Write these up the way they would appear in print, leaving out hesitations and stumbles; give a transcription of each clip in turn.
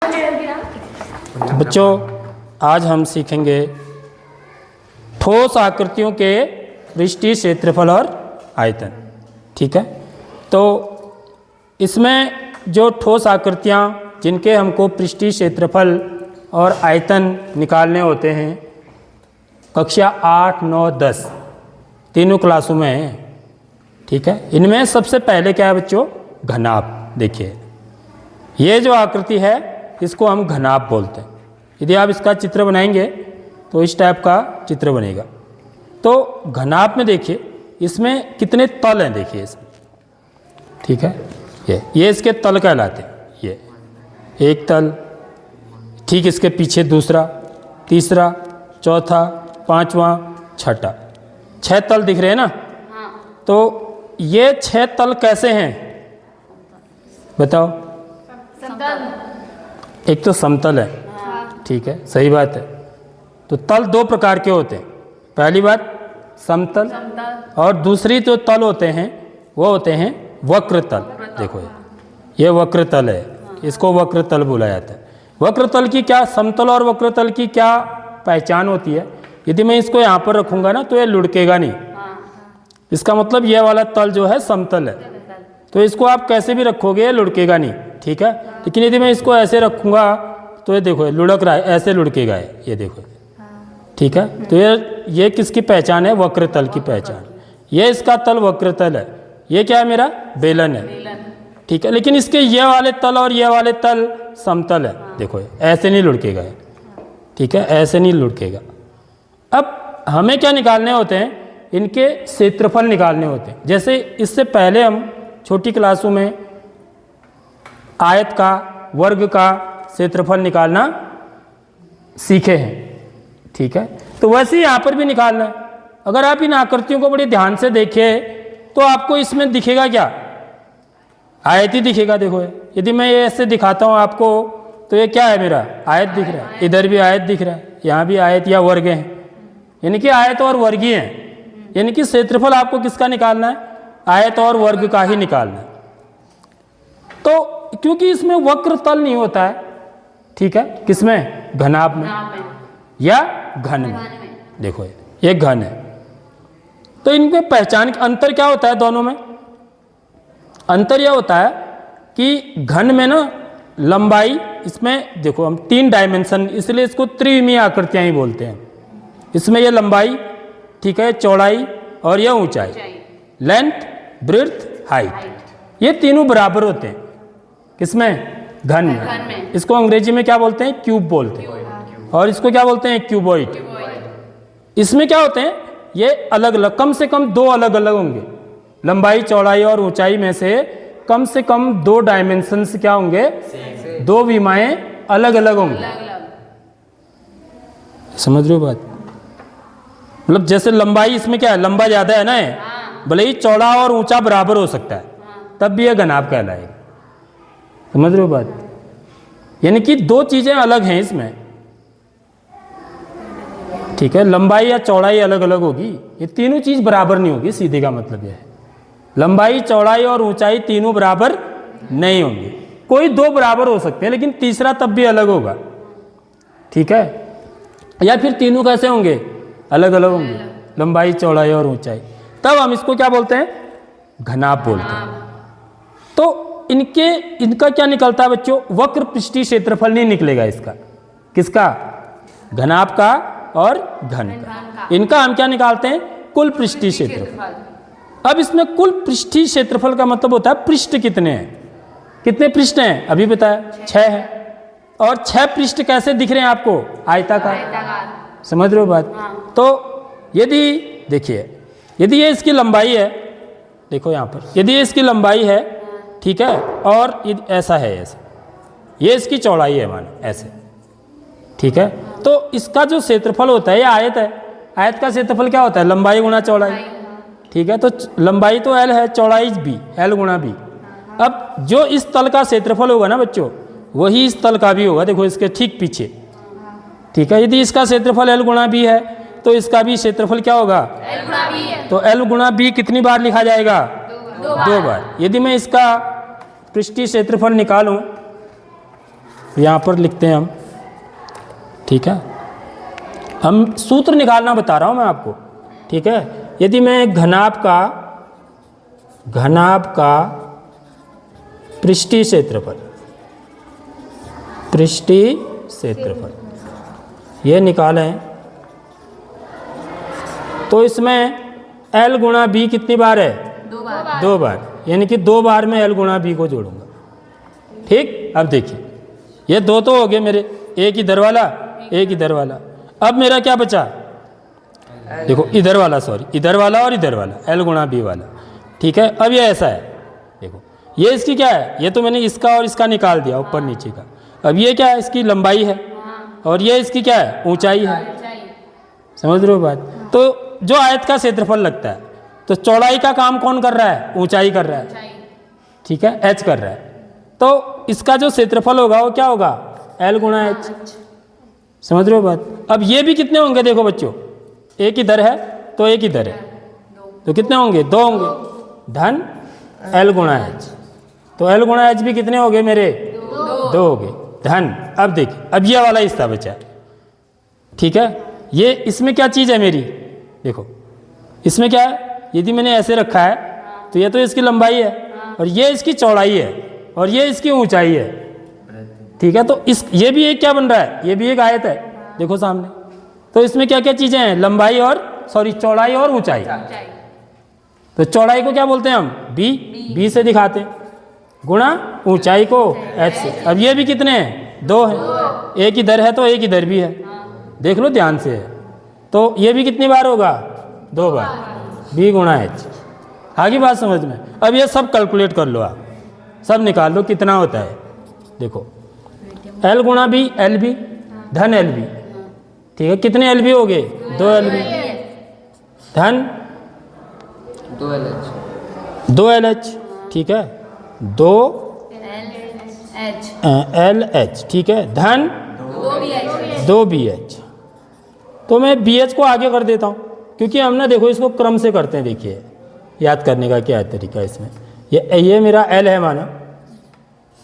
तो बच्चों आज हम सीखेंगे ठोस आकृतियों के पृष्ठीय क्षेत्रफल और आयतन। ठीक है, तो इसमें जो ठोस आकृतियाँ जिनके हमको पृष्ठीय क्षेत्रफल और आयतन निकालने होते हैं कक्षा 8, 9, 10 तीनों क्लासों में हैं। ठीक है, इनमें सबसे पहले क्या है बच्चों, घनाभ। देखिए ये जो आकृति है इसको हम घनाभ बोलते हैं। यदि आप इसका चित्र बनाएंगे तो इस टाइप का चित्र बनेगा। तो घनाभ में देखिए इसमें कितने तल हैं, देखिए इसमें। ठीक है, ये इसके तल कहलाते हैं। ये एक तल, ठीक इसके पीछे दूसरा, तीसरा, चौथा, पांचवा, छठा, 6 तल दिख रहे हैं ना। तो ये 6 तल कैसे हैं बताओ। एक तो समतल है। ठीक है, सही बात है। तो तल 2 प्रकार के होते हैं। पहली बात समतल, और दूसरी जो तल होते हैं वो होते हैं वक्र तल। देखो ये वक्र तल है, इसको वक्र तल बोला जाता है। वक्र तल की क्या, समतल और वक्र तल की क्या पहचान होती है। यदि मैं इसको यहाँ पर रखूँगा ना तो ये लुढ़केगा नहीं। इसका मतलब ये वाला तल जो है समतल है, तो इसको आप कैसे भी रखोगे ये लुढ़केगा नहीं। ठीक है, लेकिन यदि मैं इसको ऐसे रखूँगा तो ये देखो लुढ़क रहा है, ऐसे लुढ़केगा ये देखो। ठीक है, तो ये किसकी पहचान है, वक्र तल की पहचान। ये इसका तल वक्र तल है, ये क्या है मेरा बेलन है। ठीक है, लेकिन इसके ये वाले तल और ये वाले तल समतल है। देखो ऐसे नहीं लुढ़केगा। ठीक है, ऐसे नहीं लुढ़केगा। अब हमें क्या निकालने होते हैं, इनके क्षेत्रफल निकालने होते हैं। जैसे इससे पहले हम छोटी क्लासों में आयत का, वर्ग का क्षेत्रफल निकालना सीखे हैं। ठीक है, तो वैसे ही यहाँ पर भी निकालना है। अगर आप इन आकृतियों को बड़े ध्यान से देखें तो आपको इसमें दिखेगा क्या, आयत ही दिखेगा। देखो यदि मैं ये ऐसे दिखाता हूँ आपको तो ये क्या है, मेरा आयत दिख रहा है। इधर भी आयत दिख रहा है, यहाँ भी आयत या वर्ग है, यानी कि आयत और वर्ग ही हैं। यानी कि क्षेत्रफल आपको किसका निकालना है, आयत और वर्ग का ही निकालना है। तो क्योंकि इसमें वक्र तल नहीं होता है, ठीक है, किसमें, घनाभ में या घन में। देखो ये घन है, तो इनमें पहचान अंतर क्या होता है दोनों में। अंतर यह होता है कि घन में ना लंबाई, इसमें देखो हम 3 डायमेंशन, इसलिए इसको त्रिविमीय आकृतियां ही बोलते हैं। इसमें यह लंबाई, ठीक है, चौड़ाई और यह ऊंचाई, लेंथ, ब्रेड्थ, हाइट, ये तीनों बराबर होते हैं। किसमें, घन में। इसको अंग्रेजी में क्या बोलते हैं, क्यूब बोलते हैं, और इसको क्या बोलते हैं, क्यूबॉइड। इसमें क्या होते हैं, ये अलग अलग, कम से कम 2 अलग अलग होंगे। लंबाई, चौड़ाई और ऊंचाई में से कम 2 डायमेंशन क्या होंगे, 2 विमाएं अलग अलग होंगी। समझ रहे हो बात। मतलब जैसे लंबाई, इसमें क्या है, लंबा ज्यादा है ना, भले ही चौड़ा और ऊंचा बराबर हो सकता है, तब भी यह घनाभ कहलाएगा। समझ रहे हो बात। यानी कि 2 चीजें अलग हैं इसमें। ठीक है, लंबाई या चौड़ाई अलग अलग होगी, ये तीनों चीज बराबर नहीं होगी। सीधे का मतलब यह है, लंबाई, चौड़ाई और ऊंचाई तीनों बराबर नहीं होंगी। कोई 2 बराबर हो सकते हैं, लेकिन तीसरा तब भी अलग होगा। ठीक है, या फिर तीनों कैसे होंगे, अलग अलग होंगे, लंबाई, चौड़ाई और ऊंचाई। तब हम इसको क्या बोलते हैं, घनाभ बोलते हैं। तो इनका क्या निकलता है बच्चों, वक्र पृष्ठीय क्षेत्रफल नहीं निकलेगा इसका। किसका, घनाभ का और घन का। इनका हम क्या निकालते हैं, कुल पृष्ठीय क्षेत्रफल। अब इसमें कुल पृष्ठीय क्षेत्रफल का मतलब होता है पृष्ठ कितने हैं। कितने पृष्ठ हैं अभी बताया, 6 है। और 6 पृष्ठ कैसे दिख रहे हैं आपको, आयताकार। समझ रहे हो बात। तो यदि देखिए, यदि ये इसकी लंबाई है, देखो यहाँ पर, यदि ये इसकी लंबाई है, ठीक है, और ऐसा है, ऐसे ये इसकी चौड़ाई है मान ऐसे। ठीक है, तो इसका जो क्षेत्रफल होता है, ये आयत है। आयत का क्षेत्रफल क्या होता है, लंबाई गुणा चौड़ाई। ठीक है, तो लंबाई तो L है, चौड़ाई भी L गुणा B। अब जो इस तल का क्षेत्रफल होगा ना बच्चों, वही इस तल का भी होगा। देखो इसके ठीक पीछे। ठीक है, यदि इसका क्षेत्रफल L गुणा B है तो इसका भी क्षेत्रफल क्या होगा, L गुणा B है। तो L गुणा B कितनी बार लिखा जाएगा, 2 बार। यदि मैं इसका पृष्ठीय क्षेत्रफल निकालूं यहाँ पर लिखते हैं हम, ठीक है। हम सूत्र निकालना बता रहा हूँ मैं आपको, ठीक है। यदि मैं घनाभ का पृष्ठीय क्षेत्रफल ये निकालें तो इसमें L गुणा B कितनी बार है? 2 बार, यानी कि 2 बार में L गुणा B को जोड़ूंगा, ठीक। अब देखिए ये 2 तो हो गए मेरे, एक इधर वाला एक इधर वाला। अब मेरा क्या बचा? देखो इधर वाला, सॉरी इधर वाला और इधर वाला, L गुणा B वाला, ठीक है। अब ये ऐसा है, देखो ये इसकी क्या है, ये तो मैंने इसका और इसका निकाल दिया ऊपर नीचे का। अब ये क्या है? इसकी लंबाई है और ये इसकी क्या है? ऊंचाई है। समझ रहे हो बात? तो जो आयत का क्षेत्रफल लगता है तो चौड़ाई का काम कौन कर रहा है? ऊंचाई कर रहा है, ठीक है, H कर रहा है। तो इसका जो क्षेत्रफल होगा वो क्या होगा? L गुणा H। समझ रहे हो बात? अब ये भी कितने होंगे? देखो बच्चों, एक इधर है तो एक इधर है, तो कितने होंगे? 2 होंगे, धन L गुणा H। तो L गुणा H भी कितने हो गए मेरे? 2 हो गए, धन। अब देखिए, अब ये वाला हिस्सा बचा, ठीक है। ये इसमें क्या चीज़ है मेरी? देखो इसमें क्या है? यदि मैंने ऐसे रखा है तो ये तो इसकी लंबाई है और ये इसकी चौड़ाई है और ये इसकी ऊंचाई है, ठीक है। तो इस ये भी एक क्या बन रहा है? ये भी एक आयत है, देखो सामने। तो इसमें क्या क्या चीज़ें हैं? लंबाई और चौड़ाई और ऊंचाई। तो चौड़ाई को क्या बोलते हैं हम? B से दिखाते हैं, गुणा ऊंचाई को H से। अब ये भी कितने हैं? 2 हैं, एक इधर है तो एक इधर भी है, देख लो ध्यान से। तो ये भी कितनी बार होगा? 2 बार, B गुणा H। आगे बात समझ में? अब ये सब कैलकुलेट कर लो, आप सब निकाल लो कितना होता है। देखो L गुणा B, LB धन LB, ठीक है। कितने LB हो गए? 2 LB धन 2 LH, ठीक है, 2 LH, ठीक है, धन 2 BH। तो मैं BH को आगे कर देता हूँ, क्योंकि हम ना देखो इसको क्रम से करते हैं। देखिए याद करने का क्या है तरीका इसमें। ये मेरा L है माना,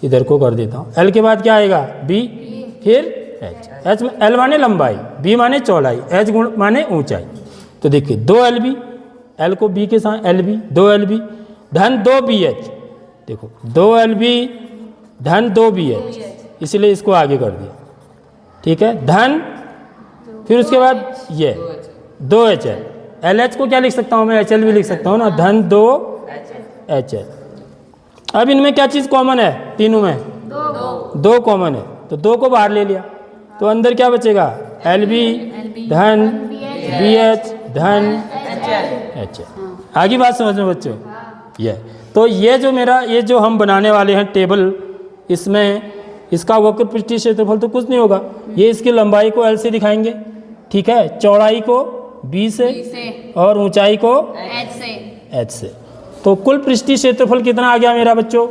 इधर को कर देता हूँ। L के बाद क्या आएगा? B, फिर H में L माने लंबाई, B माने चौड़ाई, H गुण माने ऊंचाई। तो देखिए 2 LB, L को B के साथ LB, 2 LB धन 2 BH। देखो 2 LB धन 2 BH, इसलिए इसको आगे कर दिया, ठीक है, धन फिर उसके बाद ये 2 HL। LH को क्या लिख सकता हूँ मैं? HL भी लिख सकता हूँ ना, धन 2 HL। अब इनमें क्या चीज़ कॉमन है? तीनों में 2 कॉमन है, तो 2 को बाहर ले लिया, तो अंदर क्या बचेगा? LB धन BH धन HL। आगे बात समझ में बच्चों? ये तो ये जो मेरा ये जो हम बनाने वाले हैं टेबल, इसमें इसका वक्र पृष्ठीय क्षेत्रफल तो कुछ नहीं होगा, ये इसकी लंबाई को L से दिखाएंगे, ठीक है, चौड़ाई को B से और ऊंचाई को H से। तो कुल पृष्ठीय क्षेत्रफल कितना आ गया मेरा बच्चों?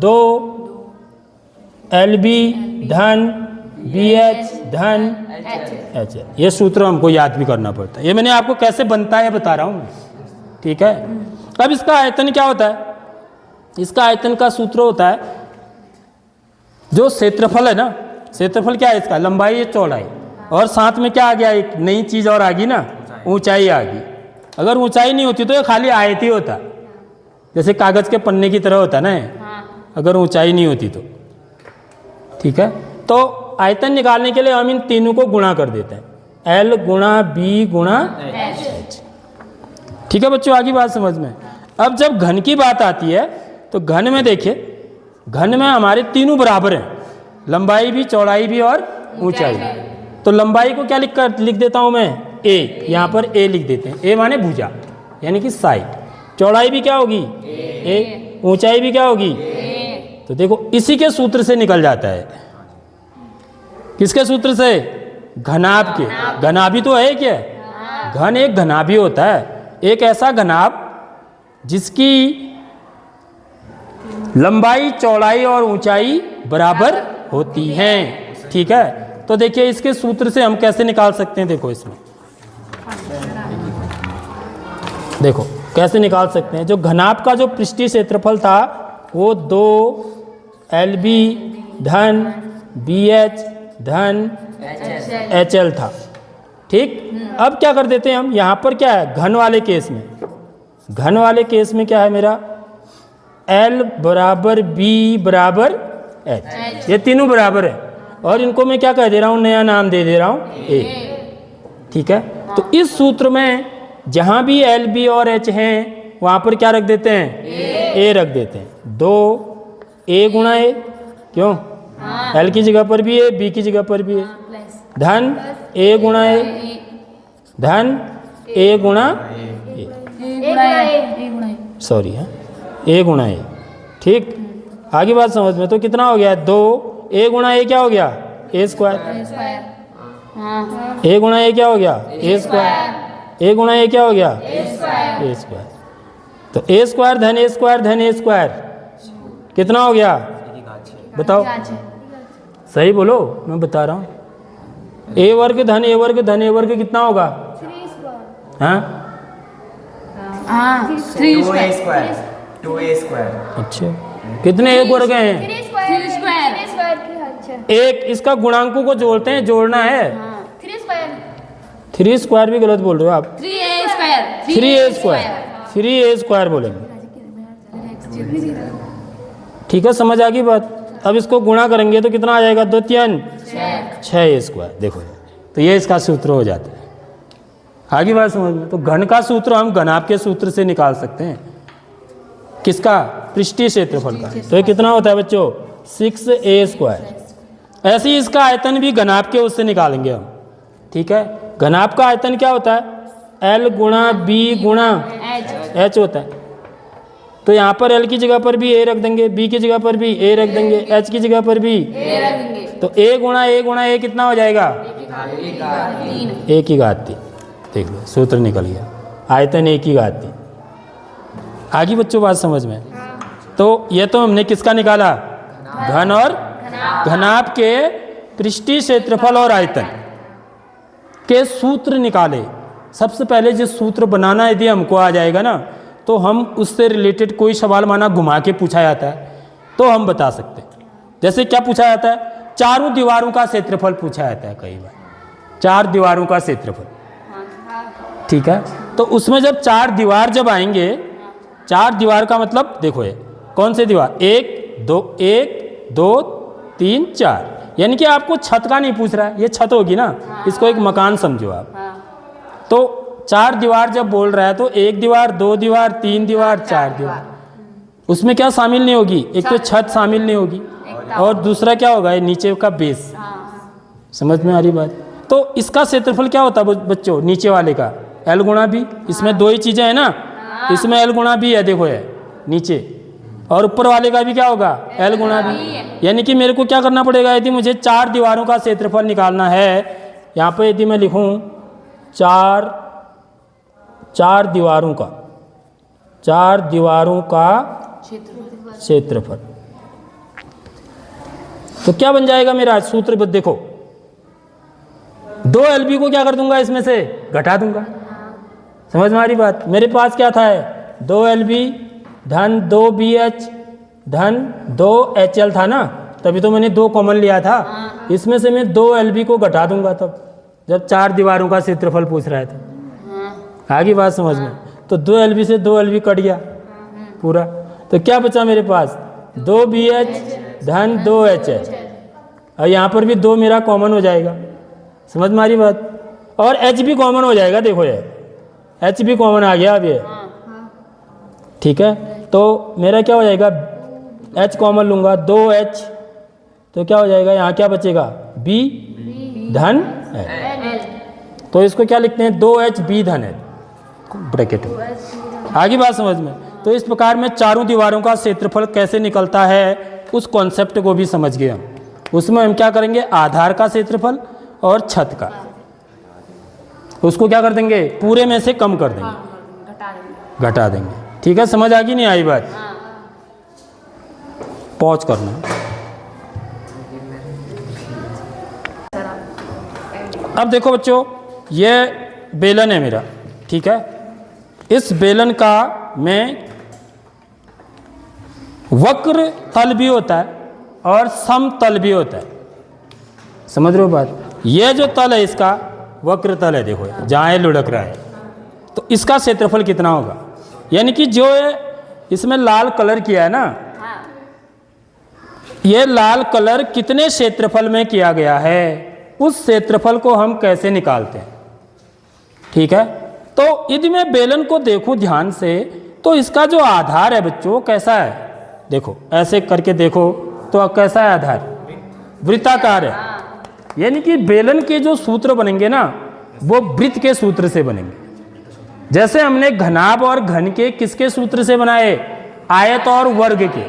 2 LB धन BH धन H। ये सूत्र हमको याद भी करना पड़ता है, ये मैंने आपको कैसे बनता है बता रहा हूँ, ठीक है। अब इसका आयतन क्या होता है? इसका आयतन का सूत्र होता है, जो क्षेत्रफल है ना, क्षेत्रफल क्या है इसका? लंबाई या चौड़ाई, और साथ में क्या आ गया? एक नई चीज़ और आ गई ना, ऊंचाई आ गई। अगर ऊंचाई नहीं होती तो ये खाली आयत ही होता, जैसे कागज़ के पन्ने की तरह होता ना, अगर ऊंचाई नहीं होती तो, ठीक है। तो आयतन निकालने के लिए हम इन तीनों को गुणा कर देते हैं, L गुणा B गुणा H, ठीक है बच्चों। आगे बात समझ में? अब जब घन की बात आती है तो घन में देखिए, घन में हमारे तीनों बराबर हैं, लंबाई भी, चौड़ाई भी और ऊंचाई। तो लंबाई को क्या लिख देता हूं मैं? A, यहाँ पर A लिख देते हैं, A माने भुजा यानी कि साइड। चौड़ाई भी क्या होगी? A। ऊंचाई भी क्या होगी? A। तो देखो इसी के सूत्र से निकल जाता है। किसके सूत्र से? घनाभ के। घनाभी तो है क्या? घन एक घनाभी होता है, एक ऐसा घनाभ जिसकी लंबाई, चौड़ाई और ऊंचाई बराबर होती हैं, ठीक है। तो देखिए इसके सूत्र से हम कैसे निकाल सकते हैं, देखो इसमें देखो कैसे निकाल सकते हैं। जो घनाभ का जो पृष्ठीय क्षेत्रफल था वो 2 LB धन BH धन HL था। ठीक, अब क्या कर देते हैं हम, यहाँ पर क्या है घन वाले केस में, घन वाले केस में क्या है मेरा L बराबर B बराबर H, ये तीनों बराबर है और इनको मैं क्या कह दे रहा हूँ, नया नाम दे दे रहा हूँ A। ठीक है, तो इस सूत्र में जहाँ भी L B और H हैं वहाँ पर क्या रख देते हैं, A रख देते हैं। 2A गुणा A, क्यों, L की जगह पर भी A, B की जगह पर भी A, धन A गुणा A, धन A गुणा A, सॉरी है A गुणा A। ठीक, आगे बात समझ में, तो कितना हो गया 2A गुणा A क्या हो गया A स्क्वायर, A गुणा A क्या हो गया A स्क्वायर, A गुणा A क्या हो गया A स्क्वायर। तो A स्क्वायर धन A स्क्वायर धन A स्क्वायर कितना हो गया, बताओ, सही बोलो, मैं बता रहा हूँ। A वर्ग धन A वर्ग धन A वर्ग कितना होगा, हाँ 2A स्क्वायर। अच्छा, कितने एक वर्ग हैं, एक, इसका गुणांकों को जोड़ते हैं, जोड़ना है। 3 स्क्वायर भी गलत बोल रहे हो आप, 3A स्क्वायर बोलेंगे। ठीक है, समझ आ गई बात। अब इसको गुणा करेंगे तो कितना आ जाएगा, 2 3 6A स्क्वायर। देखो, तो ये इसका सूत्र हो जाता है। आगे बात समझ में, तो घन का सूत्र हम घनाभ के सूत्र से निकाल सकते हैं, किसका, पृष्ठीय क्षेत्रफल का। तो ये कितना होता है बच्चों, 6A स्क्वायर। ऐसे ही इसका आयतन भी घनाभ के उससे निकालेंगे हम। ठीक है, घनाभ का आयतन क्या होता है, L गुणा B गुणा H होता है। तो यहाँ पर L की जगह पर भी A रख देंगे, B की जगह पर भी A रख देंगे, H की जगह पर भी A रख देंगे। तो A गुणा A कितना हो जाएगा, A की घात 3। देख लो, सूत्र निकल गया, आयतन A की घात 3। आगे बच्चों बात समझ में, तो ये तो हमने किसका निकाला, घन और घनाभ के पृष्ठीय क्षेत्रफल और आयतन के सूत्र निकाले। सबसे पहले जिस सूत्र बनाना यदि हमको आ जाएगा ना, तो हम उससे रिलेटेड कोई सवाल माना घुमा के पूछा जाता है तो हम बता सकते हैं। जैसे क्या पूछा जाता है, चारों दीवारों का क्षेत्रफल पूछा जाता है कई बार, 4 दीवारों का क्षेत्रफल। ठीक है, तो उसमें जब 4 दीवार जब आएंगे, 4 दीवार का मतलब देखो, ये कौन से दीवार, 1 2 3 4, यानी कि आपको छत का नहीं पूछ रहा है, ये छत होगी ना, इसको एक मकान समझो आप। तो 4 दीवार जब बोल रहा है तो 1 दीवार 2 दीवार 3 दीवार 4 दीवार, उसमें क्या शामिल नहीं होगी, एक तो छत शामिल नहीं होगी और दूसरा क्या होगा, नीचे का बेस। समझ में आ रही बात। तो इसका क्षेत्रफल क्या होता है बच्चों, नीचे वाले का L गुणा B, इसमें 2 ही चीजें हैं ना, इसमें L गुणा B है, देखो है नीचे, और ऊपर वाले का भी क्या होगा L गुणा B। यानी कि मेरे को क्या करना पड़ेगा, यदि मुझे 4 दीवारों का क्षेत्रफल निकालना है, यहाँ पर यदि मैं लिखूँ 4 दीवारों का क्षेत्रफल, तो क्या बन जाएगा मेरा सूत्र, देखो 2 LB को क्या कर दूंगा, इसमें से घटा दूंगा। समझ में आ रही बात। मेरे पास क्या था, 2 LB धन 2 BH धन 2 HL था ना, तभी तो मैंने 2 कॉमन लिया था। इसमें से मैं 2 LB को घटा दूंगा तब, जब 4 दीवारों का क्षेत्रफल पूछ रहा था। आगे बात समझ में, तो 2 LB से 2 LB कट गया पूरा, तो क्या बचा मेरे पास, 2 BH धन 2 HH, और यहाँ पर भी 2 मेरा कॉमन हो जाएगा। समझ में आ रही बात। और H भी कॉमन हो जाएगा, देखो ये H भी कॉमन आ गया अब ये। ठीक है, तो मेरा क्या हो जाएगा, H कॉमन लूँगा, 2H, तो क्या हो जाएगा, यहाँ क्या बचेगा, B धन L, तो इसको क्या लिखते हैं, 2H B धन L ब्रैकेट में। आगे बात समझ में। तो इस प्रकार में चारों दीवारों का क्षेत्रफल कैसे निकलता है, उस कॉन्सेप्ट को भी समझ गए हम। उसमें हम क्या करेंगे, आधार का क्षेत्रफल और छत का, उसको क्या कर देंगे, पूरे में से कम कर देंगे, घटा देंगे। ठीक है, समझ आ गई नहीं आई बात। पॉज करना। अब देखो बच्चों, ये बेलन है मेरा, ठीक है, इस बेलन का में वक्र तल भी होता है और समतल भी होता है। समझ रहे हो बात? ये जो तल है इसका वक्र तल है, देखो जहाँ ये लुढ़क रहा है, तो इसका क्षेत्रफल कितना होगा? यानी कि जो इसमें लाल कलर किया है ना, ये लाल कलर कितने क्षेत्रफल में किया गया है, उस क्षेत्रफल को हम कैसे निकालते हैं? ठीक है, तो यदि मैं बेलन को देखूं ध्यान से, तो इसका जो आधार है बच्चों कैसा है? देखो ऐसे करके देखो तो कैसा है आधार? वृत्ताकार है। यानी कि बेलन के जो सूत्र बनेंगे ना, वो वृत्त के सूत्र से बनेंगे। जैसे हमने घनाभ और घन के किसके सूत्र से बनाए? आयत और वर्ग के।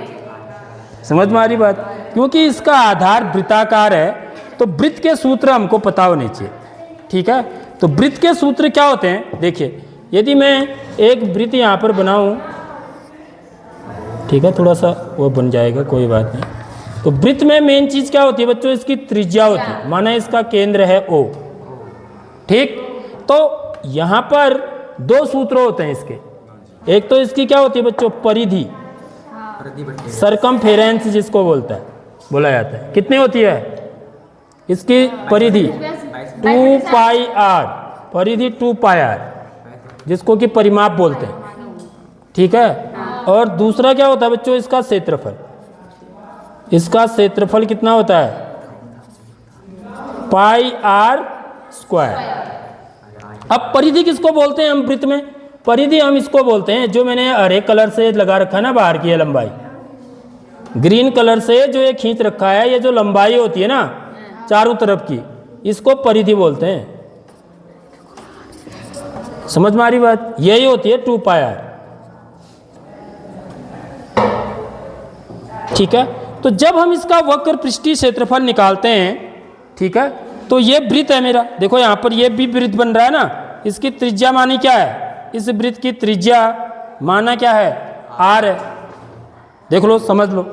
समझ में आ रही बात? क्योंकि इसका आधार वृत्ताकार है, तो वृत्त के सूत्र हमको पता होने चाहिए। ठीक है, तो वृत्त के सूत्र क्या होते हैं? देखिए, यदि मैं एक वृत्त यहाँ पर बनाऊं, ठीक है, थोड़ा सा वो बन जाएगा, कोई बात नहीं। तो वृत्त में मेन चीज क्या होती है बच्चों? इसकी त्रिज्या होती है, माना इसका केंद्र है O। ठीक, तो यहाँ पर दो सूत्र होते हैं इसके। एक तो इसकी क्या होती है बच्चों? परिधि, सरकमफेरेंस जिसको बोला जाता है। कितनी होती है इसकी परिधि? 2 पाई r, परिधि 2 पाई r, जिसको कि परिमाप बोलते हैं। ठीक है, और दूसरा क्या होता है बच्चों? इसका क्षेत्रफल। इसका क्षेत्रफल कितना होता है? पाई r स्क्वायर। अब परिधि किसको बोलते हैं हम वृत्त में? परिधि हम इसको बोलते हैं, जो मैंने हरे कलर से लगा रखा है ना बाहर की है लंबाई, ग्रीन कलर से जो ये खींच रखा है, ये जो लंबाई होती है ना चारों तरफ की, इसको परिधि बोलते हैं। समझ में आ रही बात? यही होती है 2 पाई r। ठीक है, तो जब हम इसका वक्र पृष्ठीय क्षेत्रफल निकालते हैं, ठीक है, तो ये वृत्त है मेरा। देखो यहाँ पर ये भी वृत्त बन रहा है ना, इसकी त्रिज्या मानी क्या है? इस वृत्त की त्रिज्या माना क्या है? r है। देख लो, समझ लो।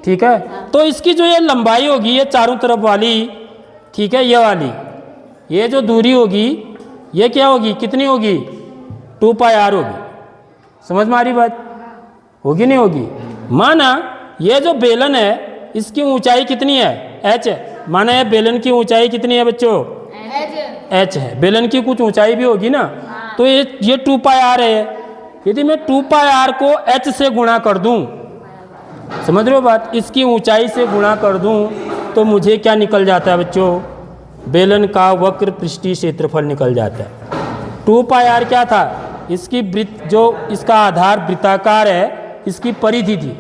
ठीक है, तो इसकी जो ये लंबाई होगी, ये चारों तरफ वाली, ठीक है, ये वाली, ये जो दूरी होगी, ये क्या होगी? कितनी होगी? 2 पाई r होगी। समझ में आ रही बात? होगी नहीं होगी? माना ये जो बेलन है, इसकी ऊंचाई कितनी है? h है। माना ये बेलन की ऊंचाई कितनी है बच्चों? h है। बेलन की कुछ ऊंचाई भी होगी ना, तो ये 2 पाई r है। यदि मैं 2 पाई r को h से गुणा कर दूं, समझ रहे हो बात? इसकी ऊंचाई से गुणा कर दूं, तो मुझे क्या निकल जाता है बच्चों? बेलन का वक्र पृष्ठीय क्षेत्रफल निकल जाता है। 2 पाई r क्या था? इसकी वृत्त, जो इसका आधार वृत्ताकार है, इसकी परिधि थी,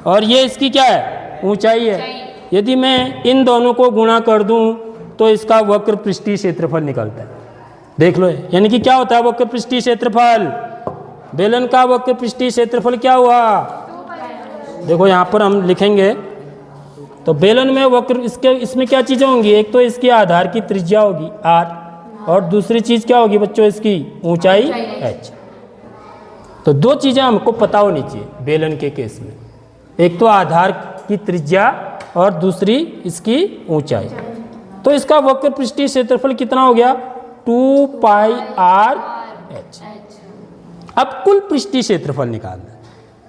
और ये इसकी क्या है? ऊंचाई है। यदि मैं इन दोनों को गुणा कर दूं, तो इसका वक्र पृष्ठीय क्षेत्रफल निकलता है। देख लो, यानी कि क्या होता है वक्र पृष्ठीय क्षेत्रफल? बेलन का वक्र पृष्ठीय क्षेत्रफल क्या हुआ? देखो यहाँ पर हम लिखेंगे, तो बेलन में वक्र, इसमें क्या चीज़ें होंगी? एक तो इसकी आधार की त्रिज्या होगी r, और दूसरी चीज़ क्या होगी बच्चों? इसकी ऊंचाई h। तो दो चीज़ें हमको पता होनी चाहिए बेलन के केस में, एक तो आधार की त्रिज्या और दूसरी इसकी ऊंचाई। तो इसका वक्र पृष्ठीय क्षेत्रफल कितना हो गया? 2 पाई r h। अब कुल पृष्ठीय क्षेत्रफल निकालना है।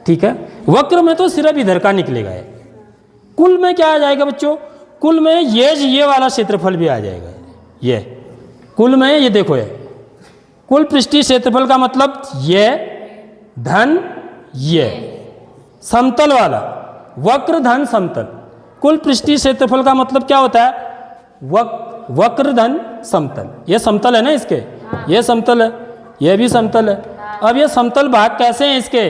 ठीक है, वक्र में तो सिर्फ इधर का निकलेगा है, कुल में क्या आ जाएगा बच्चों? कुल में ये वाला क्षेत्रफल भी आ जाएगा। ये कुल में, ये देखो, ये कुल पृष्ठीय क्षेत्रफल का मतलब ये धन ये समतल वाला, वक्र धन समतल। कुल पृष्ठीय क्षेत्रफल का मतलब क्या होता है? वक्र धन समतल। ये समतल है ना इसके, ये समतल है, ये भी समतल है। अब ये समतल भाग कैसे हैं इसके?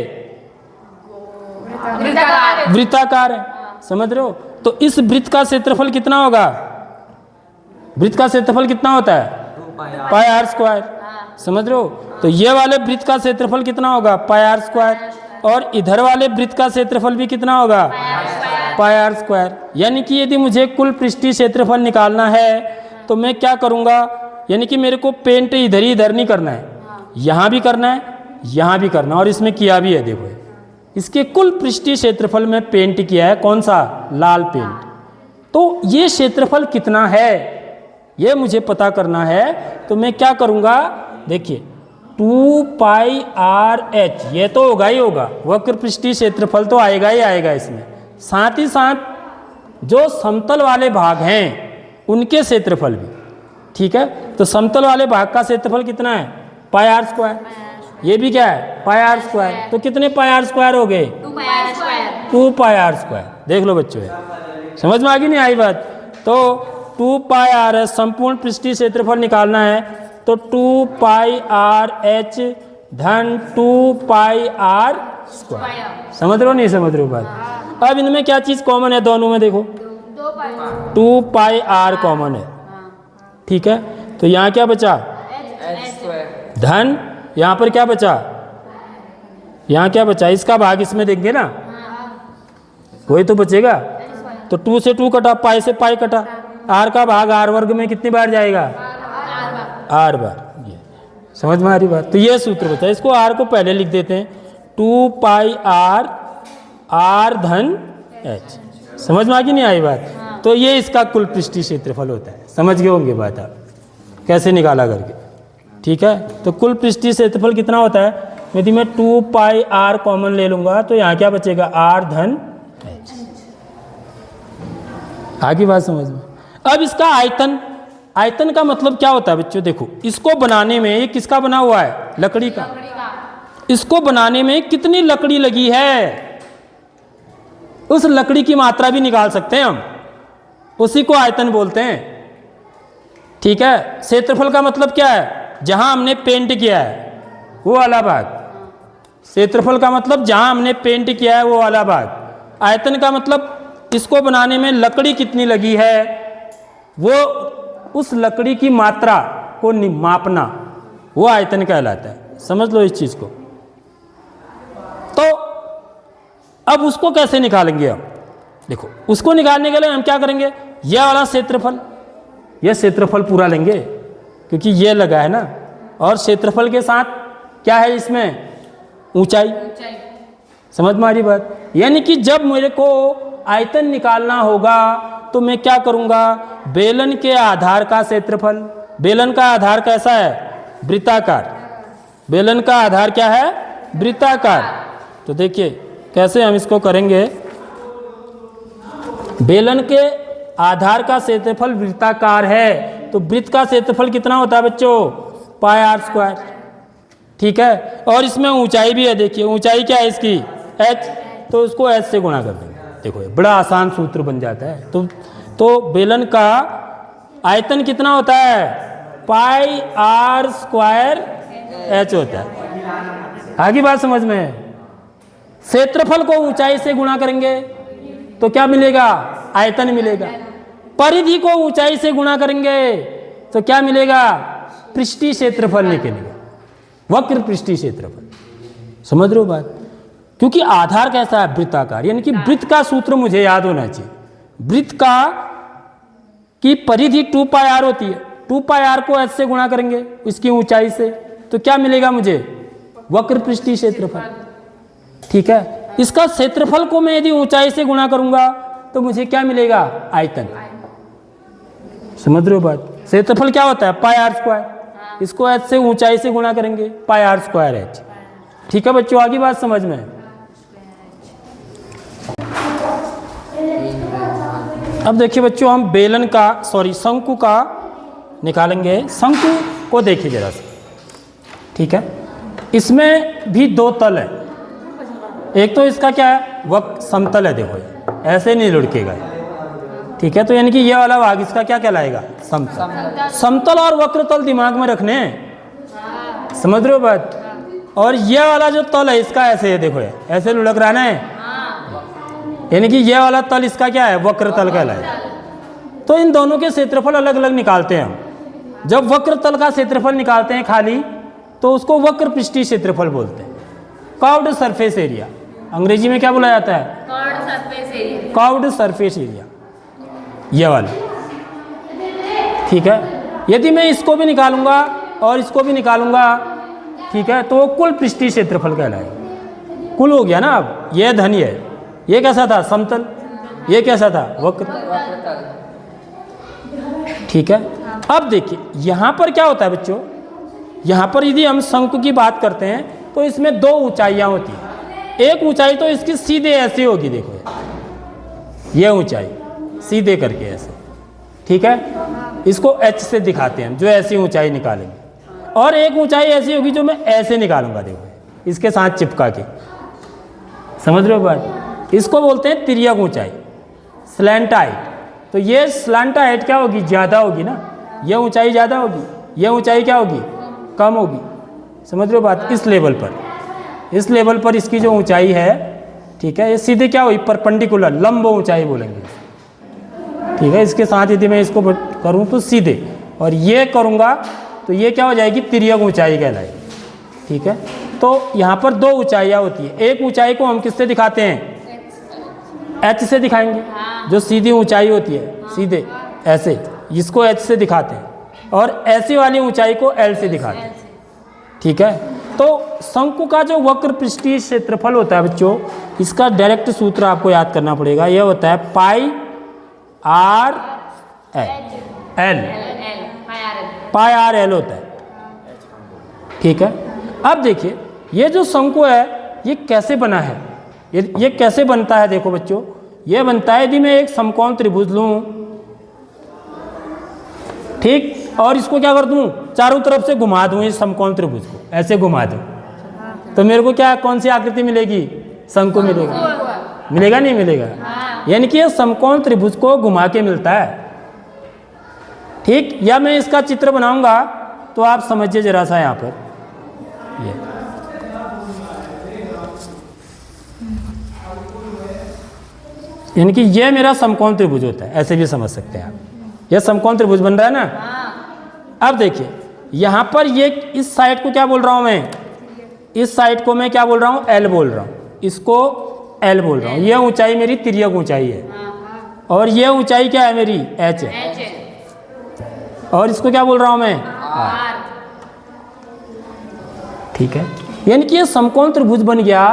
वृत्ताकार है। समझ रहे हो? तो इस वृत्त का क्षेत्रफल कितना होगा? वृत्त का क्षेत्रफल कितना होता है? पाई r स्क्वायर। समझ रहे हो? तो ये वाले वृत्त का क्षेत्रफल कितना होगा? पाई r स्क्वायर। और इधर वाले वृत्त का क्षेत्रफल भी कितना होगा? पाई r स्क्वायर। यानी कि यदि मुझे कुल पृष्ठीय क्षेत्रफल निकालना है, तो मैं क्या करूंगा? यानी कि मेरे को पेंट इधर ही इधर नहीं करना है, यहाँ भी करना है, यहाँ भी करना है, और इसमें किया भी है। देखो, इसके कुल पृष्ठीय क्षेत्रफल में पेंट किया है, कौन सा? लाल पेंट। तो ये क्षेत्रफल कितना है, ये मुझे पता करना है। तो मैं क्या करूंगा? देखिए, 2 पाई r h, ये तो होगा ही होगा, वक्र पृष्ठीय क्षेत्रफल तो आएगा ही आएगा इसमें। साथ ही साथ जो समतल वाले भाग हैं, उनके क्षेत्रफल भी। ठीक है, तो समतल वाले भाग का क्षेत्रफल कितना है? Pi are square. ये भी क्या है? Pi are square. तो कितने पाई आर स्क्वायर हो गए? 2 पाई आर स्क्वायर। देख लो बच्चों, समझ में आ गई नहीं आई बात? तो 2 पाई आर है, संपूर्ण पृष्ठीय क्षेत्रफल निकालना है तो 2 पाई आर एच धन 2 पाई आर स्क्वायर। समझ रहे हो नहीं समझ रहे हो बात? अब इनमें क्या चीज कॉमन है दोनों में? देखो 2 पाई आर कॉमन है। ठीक है, तो यहाँ क्या बचा? धन, यहाँ पर क्या बचा? यहाँ क्या बचा? इसका भाग इसमें देंगे ना, वही तो बचेगा। तो 2 से 2 कटा, पाई से पाई कटा, आर का भाग आर वर्ग में कितनी बार जाएगा? आर बार। ये समझ में आ रही बात? तो ये सूत्र बचा, इसको आर को पहले लिख देते हैं 2 पाई आर, आर धन एच। समझ में आ गई नहीं आई बात? तो ये इसका कुल पृष्ठीय क्षेत्रफल होता है। समझ गए होंगे बात आप कैसे निकाला करके? ठीक है, तो कुल पृष्ठीय क्षेत्रफल कितना होता है? यदि मैं 2 पाई आर कॉमन ले लूंगा तो यहाँ क्या बचेगा? आर धन एच। आगे बात समझ में? अब इसका आयतन, आयतन का मतलब क्या होता है बच्चों? देखो, इसको बनाने में, ये किसका बना हुआ है? लकड़ी का। इसको बनाने में कितनी लकड़ी लगी है, उस लकड़ी की मात्रा भी निकाल सकते हैं हम, उसी को आयतन बोलते हैं। ठीक है, क्षेत्रफल का मतलब क्या है? जहां हमने पेंट किया है वो वाला भाग। क्षेत्रफल का मतलब जहां हमने पेंट किया है वो वाला भाग। आयतन का मतलब इसको बनाने में लकड़ी कितनी लगी है, वो उस लकड़ी की मात्रा को मापना, वो आयतन कहलाता है। समझ लो इस चीज को। तो अब उसको कैसे निकालेंगे हम? देखो, उसको निकालने के लिए हम क्या करेंगे? यह वाला क्षेत्रफल, यह क्षेत्रफल पूरा लेंगे क्योंकि ये लगा है ना, और क्षेत्रफल के साथ क्या है इसमें? ऊंचाई। समझ में आ रही बात? यानी कि जब मेरे को आयतन निकालना होगा तो मैं क्या करूंगा? बेलन के आधार का क्षेत्रफल। बेलन का आधार कैसा है? वृत्ताकार। बेलन का आधार क्या है? वृत्ताकार। तो देखिए कैसे हम इसको करेंगे। बेलन के आधार का क्षेत्रफल वृत्ताकार है, तो वृत्त का क्षेत्रफल कितना होता है बच्चों? पाई आर स्क्वायर। ठीक है, और इसमें ऊंचाई भी है। देखिए ऊंचाई क्या है इसकी? h, तो उसको h से गुणा कर देंगे। देखो ये बड़ा आसान सूत्र बन जाता है। तो बेलन का आयतन कितना होता है? पाई आर स्क्वायर h होता है। आगे बात समझ में? क्षेत्रफल को ऊंचाई से गुणा करेंगे तो क्या मिलेगा? आयतन मिलेगा। परिधि को ऊंचाई से गुणा करेंगे तो क्या मिलेगा? पृष्ठीय क्षेत्रफल निकलेगा, वक्र पृष्ठीय क्षेत्रफल। समझ रहे हो बात? क्योंकि आधार कैसा है? वृत्ताकार। यानी कि वृत्त का सूत्र मुझे याद होना चाहिए। वृत्त का की परिधि 2 पाई आर होती है। 2 पाई आर को h से गुणा करेंगे इसकी ऊंचाई से, तो क्या मिलेगा मुझे? वक्र पृष्ठीय क्षेत्रफल। ठीक है, इसका क्षेत्रफल को मैं यदि ऊंचाई से गुणा करूंगा तो मुझे क्या मिलेगा? आयतन। समझ रहे हो बात? क्षेत्रफल क्या होता है? Pi are square. इसको h से ऊंचाई से गुणा करेंगे, पाई आर स्क्वायर h। ठीक है बच्चों, आगे बात समझ में? अब देखिए बच्चों, हम बेलन का शंकु का निकालेंगे। शंकु को देखिए जरा सा। ठीक है, इसमें भी 2 तल है। एक तो इसका क्या है? समतल है। देखो ऐसे नहीं लुढ़केगा। ठीक है, तो यानी कि ये वाला भाग इसका क्या कहलाएगा? समतल। समतल और वक्र तल दिमाग में रखने हैं। समझ रहे हो बात? और ये वाला जो तल है इसका ऐसे है। देखो ऐसे लुढ़क रहा है, यानी कि ये वाला तल इसका क्या है? वक्र तल कहलाएगा। तो इन दोनों के क्षेत्रफल अलग अलग निकालते हैं हम। जब वक्र तल का क्षेत्रफल निकालते हैं खाली, तो उसको वक्र पृष्ठीय क्षेत्रफल बोलते हैं। कर्व्ड सरफेस एरिया, अंग्रेजी में क्या बोला जाता है? कर्व्ड सरफेस एरिया, ये वाला। ठीक है, यदि मैं इसको भी निकालूंगा और इसको भी निकालूंगा, ठीक है, तो कुल पृष्ठीय क्षेत्रफल कहलाएगा। कुल हो गया ना। अब ये धन ये कैसा था? समतल। ये कैसा था? वक्र। ठीक है, अब देखिए यहां पर क्या होता है बच्चों? यहां पर यदि हम शंकु की बात करते हैं तो इसमें 2 ऊंचाइयां होती हैं। एक ऊंचाई तो इसकी सीधे ऐसे होगी। देखो ये ऊंचाई सीधे करके ऐसे, ठीक है, इसको h से दिखाते हैं जो ऐसी ऊंचाई निकालेंगे, और एक ऊंचाई ऐसी होगी जो मैं ऐसे निकालूंगा, देखो इसके साथ चिपका के, समझ रहे हो बात, इसको बोलते हैं तिर्यक ऊंचाई, स्लैंट हाइट। तो ये स्लैंट हाइट क्या होगी, ज़्यादा होगी ना, ये ऊंचाई ज़्यादा होगी, ये ऊंचाई क्या होगी, कम होगी, समझ रहे हो बात। इस लेवल पर इसकी जो ऊंचाई है, ठीक है, ये सीधे क्या हुई, परपेंडिकुलर, लंब ऊंचाई बोलेंगे, ठीक है। इसके साथ यदि मैं इसको करूं तो सीधे, और ये करूंगा तो ये क्या हो जाएगी, तिर्यक ऊंचाई कहलाएगी, ठीक है। तो यहाँ पर दो ऊंचाइयाँ होती है, एक ऊंचाई को हम किससे दिखाते हैं, h से दिखाएंगे, जो सीधी ऊंचाई होती है, सीधे ऐसे, इसको h से दिखाते हैं, और ऐसी वाली ऊंचाई को l से दिखाते हैं, ठीक है। तो शंकु का जो वक्र पृष्ठीय क्षेत्रफल होता है बच्चों, इसका डायरेक्ट सूत्र आपको याद करना पड़ेगा, यह होता है पाई आर एल, पाई आर एल होता है, ठीक है। अब देखिए ये जो शंकु है ये कैसे बना है, ये कैसे बनता है, देखो बच्चों, ये बनता है यदि मैं एक समकोण त्रिभुज लूं, ठीक, और इसको क्या कर दूं, चारों तरफ से घुमा दूं, इस समकोण त्रिभुज को ऐसे घुमा दूं, तो मेरे को क्या, कौन सी आकृति मिलेगी, शंकु मिलेगा, मिलेगा नहीं मिलेगा, यानी कि ये समकोण त्रिभुज को घुमा के मिलता है, ठीक। या मैं इसका चित्र बनाऊंगा तो आप समझिए जरा सा, यहाँ पर ये यानी कि ये मेरा समकोण त्रिभुज होता है, ऐसे भी समझ सकते हैं आप, यह समकोण त्रिभुज बन रहा है ना। अब देखिए यहाँ पर ये इस साइड को क्या बोल रहा हूँ मैं, इस साइड को मैं क्या बोल रहा हूँ, L बोल रहा हूँ, इसको L बोल रहा हूँ, ये ऊंचाई मेरी तिर्यक ऊंचाई है, और ये ऊंचाई क्या है मेरी, h है, और इसको क्या बोल रहा हूँ मैं, r, ठीक है। यानी कि ये समकोण त्रिभुज बन गया,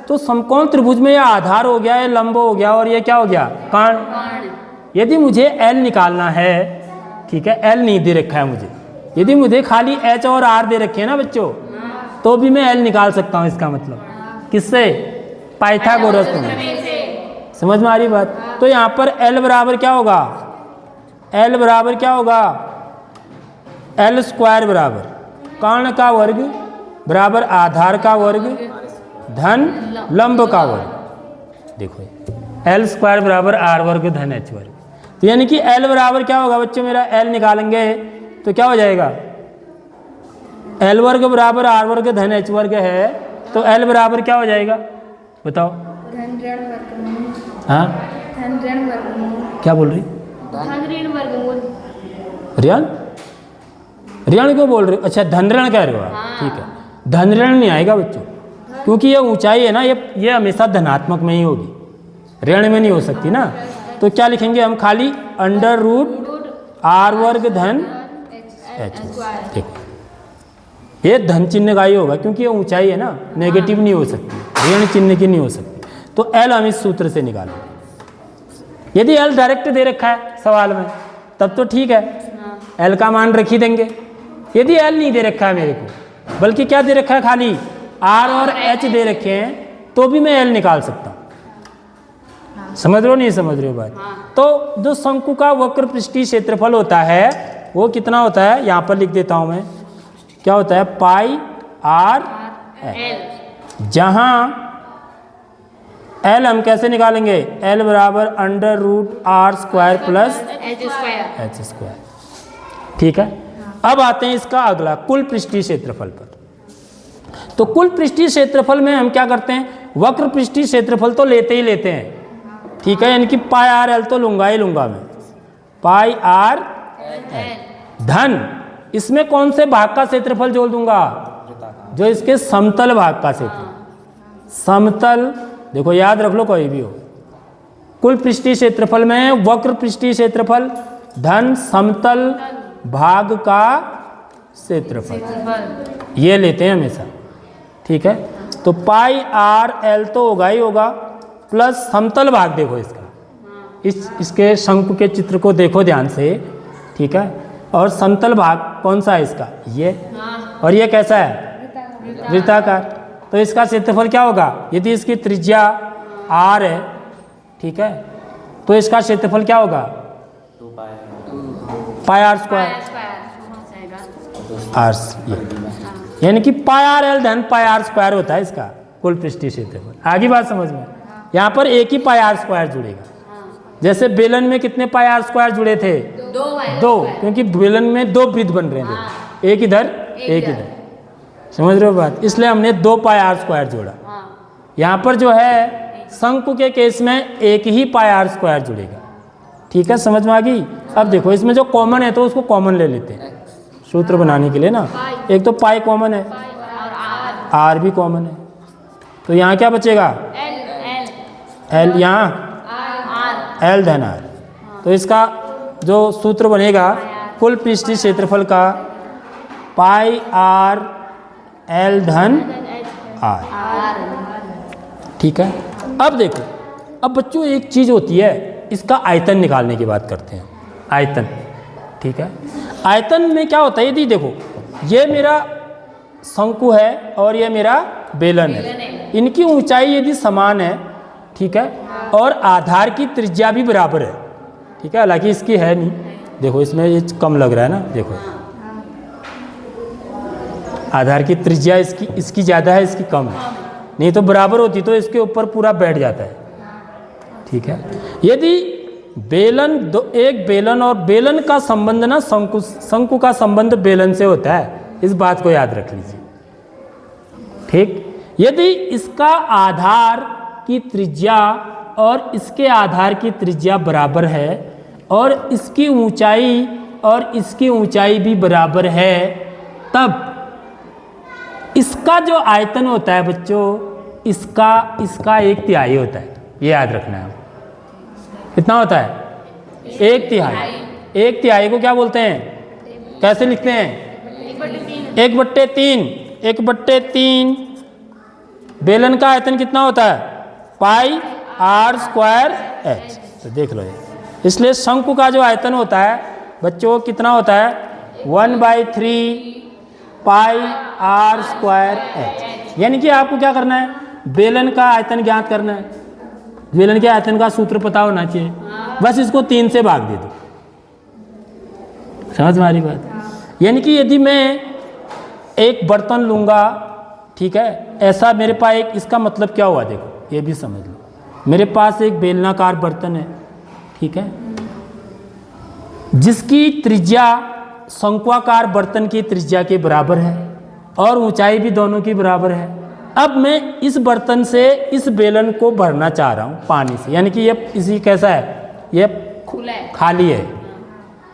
तो समकोण त्रिभुज में ये आधार हो गया, ये लंब हो गया, और ये क्या हो गया, कर्ण। यदि मुझे L निकालना है, ठीक है, L नहीं दे रखा है मुझे, यदि मुझे खाली H और R दे रखे हैं ना बच्चों, तो भी मैं L निकाल सकता हूँ, इसका मतलब किससे, पाइथागोरस से, समझ में आ रही बात। तो यहाँ पर L बराबर क्या होगा, L बराबर क्या होगा, L स्क्वायर बराबर कर्ण का वर्ग बराबर आधार का वर्ग धन लंब का वर्ग, देखो L स्क्वायर बराबर R वर्ग धन H वर्ग। तो यानी कि L बराबर क्या होगा बच्चों, मेरा L निकालेंगे तो क्या हो जाएगा, L वर्ग बराबर R वर्ग धन H वर्ग है, तो L बराबर क्या हो जाएगा, बताओ, धन ऋण वर्गमूल, हाँ धन ऋण वर्गमूल, क्या बोल रही, धन ऋण वर्गमूल, ऋण, ऋण क्यों बोल रहे हो, अच्छा धन ऋण कह रहे हो आप, ठीक है, धन ऋण नहीं आएगा बच्चों, क्योंकि ये ऊंचाई है ना, ये हमेशा धनात्मक में ही होगी, ऋण में नहीं हो सकती ना। तो क्या लिखेंगे हम, खाली अंडर रूट आर वर्ग धन एच, देखो ये धन चिन्ह का ही होगा, क्योंकि ये ऊंचाई है ना, नेगेटिव नहीं हो सकती, ऋण चिन्ह की नहीं हो सकती। तो एल हम इस सूत्र से निकालेंगे। यदि एल डायरेक्ट दे रखा है सवाल में तब तो ठीक है, एल का मान रख ही देंगे। यदि एल नहीं दे रखा है मेरे को, बल्कि क्या दे रखा है, खाली आर और एच दे रखे हैं, तो भी मैं एल निकाल सकता हूँ। समझ रहे हो नहीं समझ रहे हो बात? तो जो शंकु का वक्र पृष्ठीय क्षेत्रफल होता है वो कितना होता है, यहाँ पर लिख देता हूँ मैं, क्या होता है, पाई आर एल, जहाँ एल हम कैसे निकालेंगे, एल बराबर under root r square plus h square. ठीक है, अब आते हैं इसका अगला कुल पृष्ठीय क्षेत्रफल पर। तो कुल पृष्ठीय क्षेत्रफल में हम क्या करते हैं, वक्र पृष्ठीय क्षेत्रफल तो लेते ही लेते हैं, ठीक है, यानी कि पाई आर एल तो लूंगा ही लूंगा मैं, पाई आर एल धन इसमें कौन से भाग का क्षेत्रफल जोड़ दूंगा, जो इसके समतल भाग का क्षेत्रफल। समतल देखो याद रख लो, कोई भी हो, कुल पृष्ठीय क्षेत्रफल में वक्र पृष्ठीय क्षेत्रफल धन समतल भाग का क्षेत्रफल, ये लेते हैं हमेशा। ठीक है, तो पाई आर एल तो होगा ही होगा, प्लस समतल भाग देखो इसका, इसके शंकु के चित्र को देखो ध्यान से, ठीक है, और समतल भाग कौन सा है इसका, ये, और ये कैसा है, वृत्ताकार। तो इसका क्षेत्रफल क्या होगा, यदि इसकी त्रिज्या r है, ठीक है, तो इसका क्षेत्रफल क्या होगा, पाई आर स्क्वायर आर, ये यानी कि पाई आर एल धन पाई आर स्क्वायर होता है इसका कुल पृष्ठीय क्षेत्रफल। आगे बात समझ में, यहाँ पर एक ही पाई आर स्क्वायर जुड़ेगा। जैसे बेलन में कितने पाई आर स्क्वायर जुड़े थे? दो, क्योंकि बेलन में दो वृत्त बन रहे थे, एक इधर एक इधर, समझ रहे हो बात, इसलिए हमने 2 पाई आर स्क्वायर जोड़ा। यहाँ पर जो है शंकु के केस में एक ही पाई आर स्क्वायर जुड़ेगा। ठीक है, समझ में आ गई। अब देखो इसमें जो कॉमन है तो उसको कॉमन ले लेते हैं सूत्र बनाने के लिए ना। एक तो पाई कॉमन है, आर भी कॉमन है, तो यहाँ क्या बचेगा? एल, यहाँ एल धन आर। तो इसका जो सूत्र बनेगा कुल पृष्ठीय क्षेत्रफल का पाई आर एल धन आर। ठीक है, अब देखो, अब बच्चों एक चीज़ होती है, इसका आयतन निकालने की बात करते हैं। आयतन, ठीक है, आयतन में क्या होता है? यदि देखो ये मेरा शंकु है और ये मेरा बेलन है, इनकी ऊंचाई यदि समान है, ठीक है, और आधार की त्रिज्या भी बराबर है, ठीक है, हालांकि इसकी है नहीं, देखो इसमें ये कम लग रहा है ना, देखो आधार की त्रिज्या इसकी ज़्यादा है, इसकी कम है, नहीं तो बराबर होती तो इसके ऊपर पूरा बैठ जाता है। ठीक है, यदि एक बेलन और बेलन का संबंध ना शंकु का संबंध बेलन से होता है, इस बात को याद रख लीजिए। ठीक, यदि इसका आधार की त्रिज्या और इसके आधार की त्रिज्या बराबर है और इसकी ऊंचाई और इसकी ऊंचाई भी बराबर है, तब इसका जो आयतन होता है बच्चों, इसका 1/3 होता है, ये याद रखना है। कितना होता है? 1/3। 1/3 को क्या बोलते हैं? कैसे लिखते हैं? 1/3। 1/3 बेलन का आयतन कितना होता है? Pi are square H. तो देख लो ये, इसलिए शंकु का जो आयतन होता है बच्चों कितना होता है? 1/3 पाई आर स्क्वायर एच। यानी कि आपको क्या करना है? बेलन का आयतन ज्ञात करना है। बेलन के आयतन का सूत्र पता होना चाहिए, बस इसको 3 से भाग दे दो। समझ में आ रही बात? यानी कि यदि मैं एक बर्तन लूँगा, ठीक है, ऐसा मेरे पास एक, इसका मतलब क्या हुआ देखो, ये भी समझ लो। मेरे पास एक बेलनाकार बर्तन है, ठीक है, जिसकी त्रिज्या शंक्वाकार बर्तन की त्रिज्या के बराबर है और ऊंचाई भी दोनों की बराबर है। अब मैं इस बर्तन से इस बेलन को भरना चाह रहा हूँ पानी से, यानी कि ये इसी कैसा है, ये खाली है।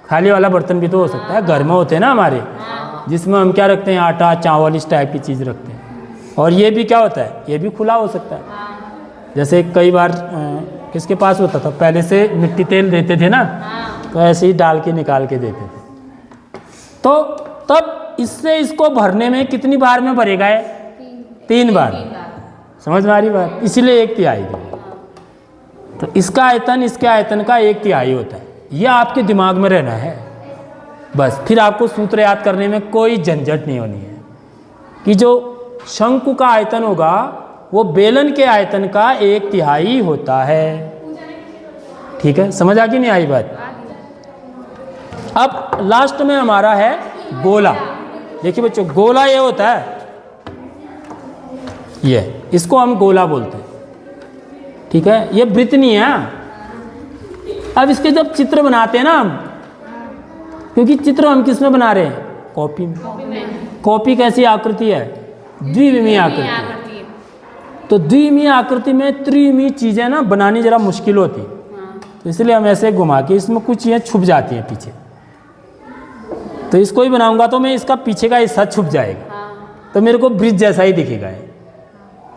खाली वाला बर्तन भी तो हो सकता है, घर में होते हैं ना हमारे, जिसमें हम क्या रखते हैं? आटा, चावल, इस टाइप की चीज़ रखते हैं। और ये भी क्या होता है? ये भी खुला हो सकता है। जैसे कई बार किसके पास होता था, पहले से मिट्टी तेल देते थे ना, तो ऐसे ही डाल के निकाल के देते थे। तो तब इससे इसको भरने में कितनी बार में भरेगा? 3 बार। समझ में आ रही बात? इसीलिए 1/3। तो इसका आयतन इसके आयतन का 1/3 होता है। यह आपके दिमाग में रहना है बस, फिर आपको सूत्र याद करने में कोई झंझट नहीं होनी है कि जो शंकु का आयतन होगा वो बेलन के आयतन का 1/3 होता है। ठीक है, समझ आ गई नहीं आई बात? अब लास्ट में हमारा है गोला। देखिए बच्चों, गोला ये होता है, ये इसको हम गोला बोलते हैं। ठीक है, ये वृत्त नहीं है। अब इसके जब चित्र बनाते हैं ना हम, क्योंकि चित्र हम किस में बना रहे हैं? कॉपी में। कॉपी कैसी आकृति है? द्विविमीय आकृति। तो द्विविमीय आकृति में त्रिविमीय चीजें ना बनानी जरा मुश्किल होती, तो इसलिए हम ऐसे घुमा के इसमें कुछ चीजें छुप जाती हैं पीछे। तो इसको ही बनाऊंगा तो मैं इसका पीछे का हिस्सा छुप जाएगा, तो मेरे को ब्रिज जैसा ही दिखेगा ये।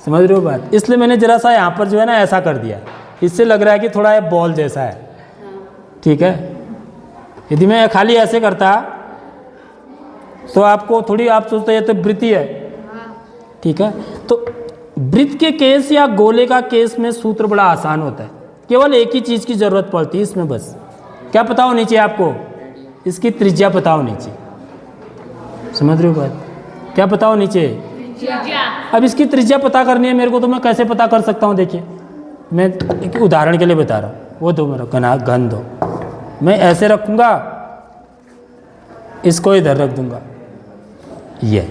समझ रहे हो बात? इसलिए मैंने जरा सा यहाँ पर जो है ना ऐसा कर दिया, इससे लग रहा है कि थोड़ा बॉल जैसा है। ठीक है, यदि मैं खाली ऐसे करता तो आपको थोड़ी, आप सोचते हैं तो वृत्त है। ठीक है, तो वृत्त के केस या गोले का केस में सूत्र बड़ा आसान होता है। केवल एक ही चीज़ की जरूरत पड़ती है इसमें, बस क्या पता होनी चाहिए आपको? इसकी त्रिज्या पता होनी चाहिए। समझ रहे हो बात? क्या पता होनी चाहिए? अब इसकी त्रिज्या पता करनी है मेरे को, तो मैं कैसे पता कर सकता हूँ? देखिए, मैं एक उदाहरण के लिए बता रहा हूँ। वो दो मेरा घन दो, मैं ऐसे रखूँगा इसको इधर रख दूंगा, ये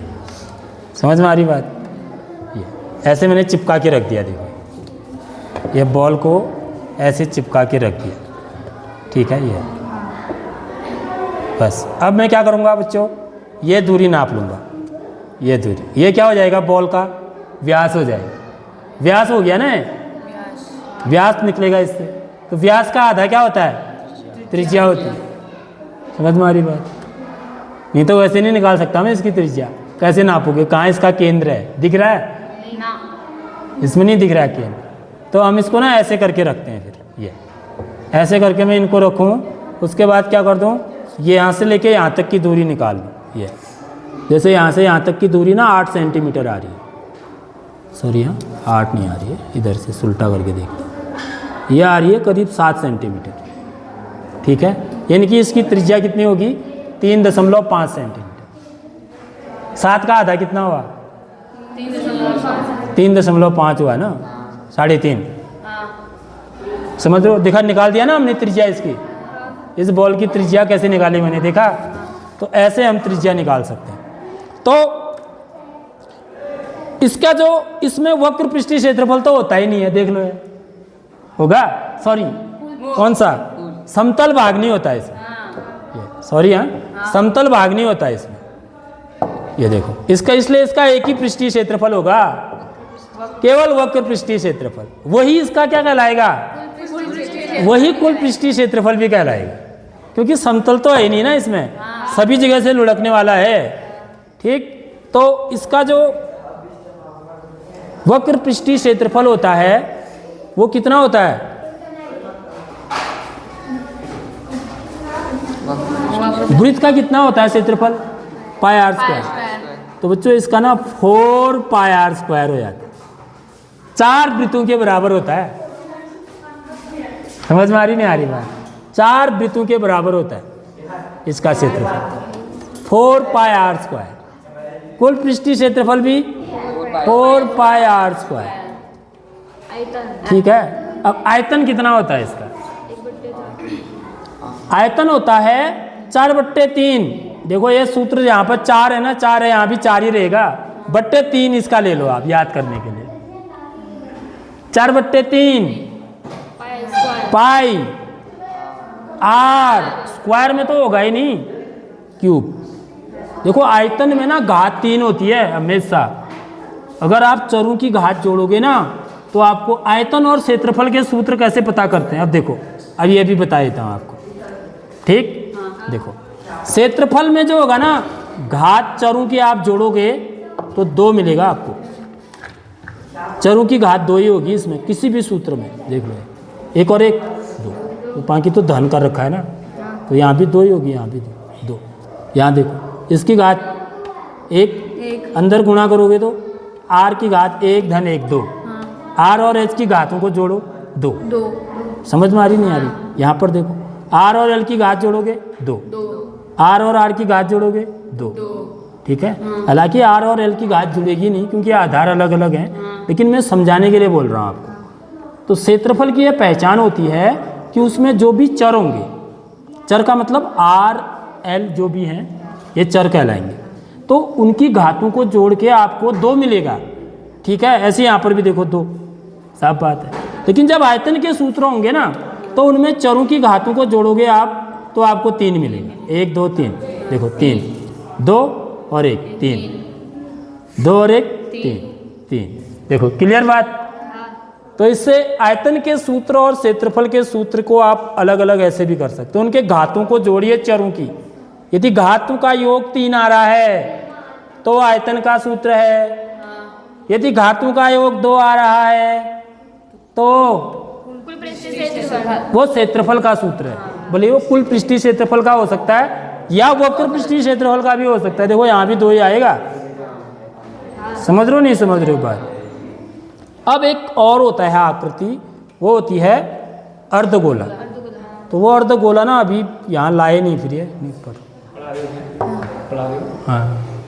समझ में आ रही बात। ये ऐसे मैंने चिपका के रख दिया, देखो ये बॉल को ऐसे चिपका के रख दिया, ठीक है। ये बस अब मैं क्या करूँगा बच्चों, ये दूरी नाप लूँगा, ये दूरी, ये क्या हो जाएगा, बॉल का व्यास हो जाएगा। व्यास हो गया ना, व्यास निकलेगा इससे। तो व्यास का आधा क्या होता है, त्रिज्या होती है। समझ में आ रही बात। नहीं तो वैसे नहीं निकाल सकता मैं इसकी त्रिज्या। कैसे नापोगे, कहाँ इसका केंद्र है, दिख रहा है ना, इसमें नहीं दिख रहा है केंद्र। तो हम इसको ना ऐसे करके रखते हैं, फिर ये ऐसे करके मैं इनको रखूँ, उसके बाद क्या कर दूँ, ये यहाँ से लेके यहाँ तक की दूरी निकाल लूँ। ये जैसे यहाँ से यहाँ तक की दूरी ना 8 सेंटीमीटर आ रही है, सॉरी यहाँ 8 नहीं आ रही है, इधर से सुलटा करके देखते हैं, ये आ रही है करीब 7 सेंटीमीटर, ठीक है। यानी कि इसकी त्रिज्या कितनी होगी, 3.5 सेंटीमीटर। 7 का आधा कितना हुआ, 3.5 हुआ ना, 3.5। समझ लो, देखा, निकाल दिया ना हमने त्रिज्या इसकी। इस बॉल की त्रिज्या कैसे निकाली मैंने, देखा। तो ऐसे हम त्रिज्या निकाल सकते हैं। तो इसका जो इसमें वक्र पृष्ठीय क्षेत्रफल तो होता ही नहीं है, देख लो ये होगा, सॉरी कौन सा, समतल भाग नहीं होता है इसमें, सॉरी हाँ, समतल भाग नहीं होता है इसमें। ये देखो इसका, इसलिए इसका एक ही पृष्ठीय क्षेत्रफल होगा, केवल वक्र पृष्ठीय क्षेत्रफल। वही इसका क्या कहलाएगा, वही कुल पृष्ठीय क्षेत्रफल भी कहलाएगा, क्योंकि समतल तो है ही नहीं ना इसमें, सभी जगह से लुढ़कने वाला है, ठीक। तो इसका जो वक्र पृष्ठीय क्षेत्रफल होता है वो कितना होता है, वृत्त का कितना होता है क्षेत्रफल, पाई आर स्क्वायर। तो बच्चों इसका ना 4 पाई आर स्क्वायर हो जाता है, 4 वृत्तों के बराबर होता है। समझ में आ रही नहीं आ रही बात, 4 वृत्तों के बराबर होता है इसका क्षेत्रफल, 4 पाई आर स्क्वायर। कुल पृष्ठीय क्षेत्रफल भी 4 पाई आर स्क्वायर, ठीक है। अब आयतन कितना होता है इसका, आयतन होता है 4/3। देखो ये सूत्र यहाँ पर 4 है ना, 4 है, यहाँ भी 4 ही रहेगा, बट्टे 3 इसका ले लो आप याद करने के लिए। 4/3 पाई आर स्क्वायर में तो होगा ही नहीं, क्यूब। देखो आयतन में ना घात 3 होती है हमेशा। अगर आप चरों की घात जोड़ोगे ना तो आपको आयतन और क्षेत्रफल के सूत्र कैसे पता करते हैं, अब देखो, अब ये भी बता देता हूँ आपको, ठीक। देखो क्षेत्रफल में जो होगा ना, घात चरों की आप जोड़ोगे तो 2 मिलेगा आपको, चरों की घात 2 ही होगी इसमें, किसी भी सूत्र में देख लो, 1 और 1 2, तो बाकी तो धन कर रखा है ना, तो यहाँ भी 2 ही होगी, यहाँ भी 2। यहाँ देखो इसकी घात 1, अंदर गुणा करोगे तो r की घात 1 धन 1 2, r और h की घातों को जोड़ो 2। समझ में आ रही नहीं आ रही, यहाँ पर देखो r और l की घात जोड़ोगे 2, r और r की घात जोड़ोगे 2, ठीक है। हालांकि r और l की घात जुड़ेगी नहीं क्योंकि आधार अलग अलग हैं, लेकिन मैं समझाने के लिए बोल रहा हूँ आपको। तो क्षेत्रफल की यह पहचान होती है कि उसमें जो भी चर होंगे, चर का मतलब r l जो भी हैं ये चर कहलाएंगे, तो उनकी घातों को जोड़ के आपको 2 मिलेगा, ठीक है। ऐसे यहाँ पर भी देखो 2, साफ बात है। लेकिन जब आयतन के सूत्र होंगे ना तो उनमें चरों की घातों को जोड़ोगे आप तो आपको 3 मिलेगा, 1 2 3, देखो 3 2 और 1 3, 2 और 1 3, देखो क्लियर बात। तो इससे आयतन के सूत्र और क्षेत्रफल के सूत्र को आप अलग अलग ऐसे भी कर सकते हो, उनके घातों को जोड़िए चरों की। यदि घातों का योग 3 आ रहा है तो आयतन का सूत्र है, यदि घातों का योग 2 आ रहा है तो वो क्षेत्रफल का सूत्र है। बोले वो कुल पृष्ठीय क्षेत्रफल का हो सकता है या वक्र पृष्ठीय क्षेत्रफल का भी हो सकता है। देखो यहाँ भी 2 ही आएगा, समझ रहे हो नहीं समझ रहे हो बात। अब एक और होता है आकृति, वो होती है अर्धगोला। तो वो अर्धगोला ना अभी यहाँ लाए नहीं, फिर ये नहीं पढ़ो, हाँ